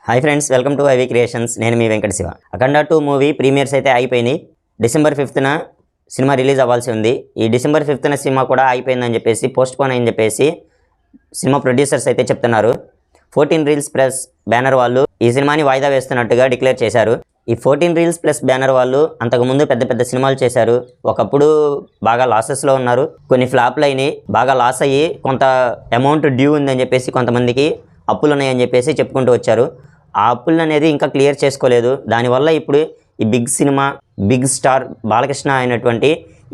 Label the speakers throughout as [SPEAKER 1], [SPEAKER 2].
[SPEAKER 1] Hi friends, welcome to ivy creations. నేను మీ వెంకట శివ. అఖండ 2 movie premieres అయితే అయిపోయినాయి. డిసెంబర్ 5న సినిమా రిలీజ్ అవ్వాల్సి ఉంది. ఈ డిసెంబర్ 5న సినిమా కూడా అయిపోయిందని చెప్పేసి పోస్ట్ పోన్ అని చెప్పేసి సినిమా ప్రొడ్యూసర్స్ అయితే చెప్తున్నారు. 14 రీల్స్ ప్లస్ బ్యానర్ వాళ్ళు ఈ సినిమాని వాయిదా వేస్తున్నట్టుగా డిక్లేర్ చేశారు. ఈ 14 రీల్స్ ప్లస్ బ్యానర్ వాళ్ళు అంతకుముందు పెద్ద పెద్ద సినిమాలు చేశారు. ఒకప్పుడు బాగా లాసెస్లో ఉన్నారు. కొన్ని ఫ్లాప్లు అయినాయి, బాగా లాస్ అయ్యి కొంత అమౌంట్ డ్యూ ఉందని చెప్పేసి కొంతమందికి అప్పులు ఉన్నాయని చెప్పేసి చెప్పుకుంటూ వచ్చారు. ఆ అప్పులు అనేది ఇంకా క్లియర్ చేసుకోలేదు. దానివల్ల ఇప్పుడు ఈ బిగ్ స్టార్ బాలకృష్ణ అయినటువంటి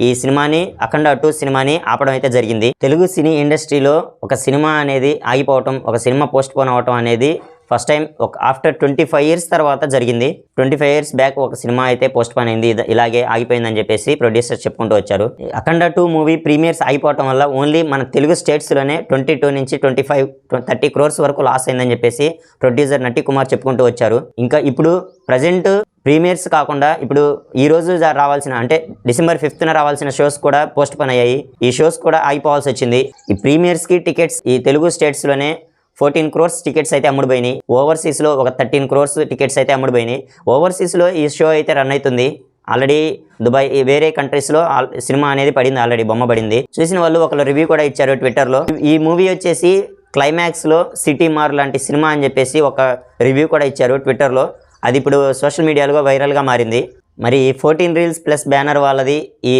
[SPEAKER 1] ఈ సినిమాని అఖండ 2 సినిమాని ఆపడం అయితే జరిగింది. తెలుగు సినీ ఇండస్ట్రీలో ఒక సినిమా అనేది ఆగిపోవటం, ఒక సినిమా పోస్ట్ పోన్ అవటం అనేది ఫస్ట్ టైం ఆఫ్టర్ 25 ఇయర్స్ తర్వాత జరిగింది. 25 ఇయర్స్ బ్యాక్ ఒక సినిమా అయితే పోస్ట్ పోన్ అయింది, ఇలాగే ఆగిపోయిందని చెప్పేసి ప్రొడ్యూసర్స్ చెప్పుకుంటూ వచ్చారు. అఖండ 2 మూవీ ప్రీమియర్స్ అయిపోవటం వల్ల ఓన్లీ మన తెలుగు స్టేట్స్లోనే 22 నుంచి 25-30 crores వరకు లాస్ అయిందని చెప్పేసి ప్రొడ్యూసర్ నటి కుమార్ చెప్పుకుంటూ వచ్చారు. ఇంకా ఇప్పుడు ప్రజెంట్ ప్రీమియర్స్ కాకుండా ఇప్పుడు ఈ రోజు రావాల్సిన అంటే డిసెంబర్ 5న రావాల్సిన షోస్ కూడా పోస్ట్ పోన్ అయ్యాయి. ఈ షోస్ కూడా ఆగిపోవాల్సి వచ్చింది. ఈ ప్రీమియర్స్కి టికెట్స్ ఈ తెలుగు స్టేట్స్లోనే 14 crores టికెట్స్ అయితే అమ్ముడుపోయినాయి. ఓవర్సీస్లో ఒక 13 crores టికెట్స్ అయితే అమ్ముడుపోయినాయి. ఓవర్సీస్లో ఈ షో అయితే రన్ అవుతుంది. ఆల్రెడీ దుబాయ్ వేరే కంట్రీస్లో సినిమా అనేది పడింది, ఆల్రెడీ బొమ్మ పడింది. చూసిన వాళ్ళు ఒకళ్ళు రివ్యూ కూడా ఇచ్చారు ట్విట్టర్లో. ఈ మూవీ వచ్చేసి క్లైమాక్స్లో సిటీ మార్ లాంటి సినిమా అని చెప్పేసి ఒక రివ్యూ కూడా ఇచ్చారు ట్విట్టర్లో. అది ఇప్పుడు సోషల్ మీడియాలో వైరల్గా మారింది. మరి 14 రీల్స్ ప్లస్ బ్యానర్ వాళ్ళది ఈ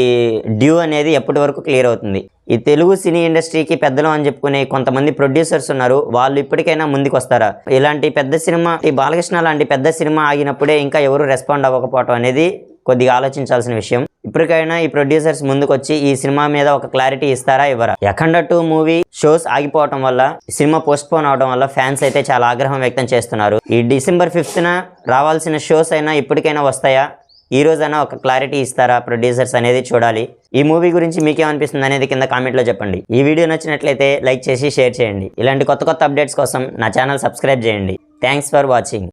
[SPEAKER 1] డ్యూ అనేది ఎప్పటి వరకు క్లియర్ అవుతుంది? ఈ తెలుగు సినీ ఇండస్ట్రీకి పెద్దలు అని చెప్పుకునే కొంతమంది ప్రొడ్యూసర్స్ ఉన్నారు, వాళ్ళు ఇప్పటికైనా ముందుకు వస్తారా? ఇలాంటి పెద్ద సినిమా, ఈ బాలకృష్ణ లాంటి పెద్ద సినిమా ఆగినప్పుడే ఇంకా ఎవరు రెస్పాండ్ అవ్వకపోవటం అనేది కొద్దిగా ఆలోచించాల్సిన విషయం. ఇప్పటికైనా ఈ ప్రొడ్యూసర్స్ ముందుకు వచ్చి ఈ సినిమా మీద ఒక క్లారిటీ ఇస్తారా, ఇవ్వరా? అఖండ 2 మూవీ షోస్ ఆగిపోవటం వల్ల, సినిమా పోస్ట్ పోన్ అవడం వల్ల ఫ్యాన్స్ అయితే చాలా ఆగ్రహం వ్యక్తం చేస్తున్నారు. ఈ డిసెంబర్ 5న రావాల్సిన షోస్ అయినా ఇప్పటికైనా వస్తాయా? ఈ రోజైనా ఒక క్లారిటీ ఇస్తారా ప్రొడ్యూసర్స్ అనేది చూడాలి. ఈ మూవీ గురించి మీకేమనిపిస్తుంది అనేది కింద కామెంట్లో చెప్పండి. ఈ వీడియో నచ్చినట్లయితే లైక్ చేసి షేర్ చేయండి. ఇలాంటి కొత్త అప్డేట్స్ కోసం నా ఛానల్ సబ్స్క్రైబ్ చేయండి. Thanks for watching.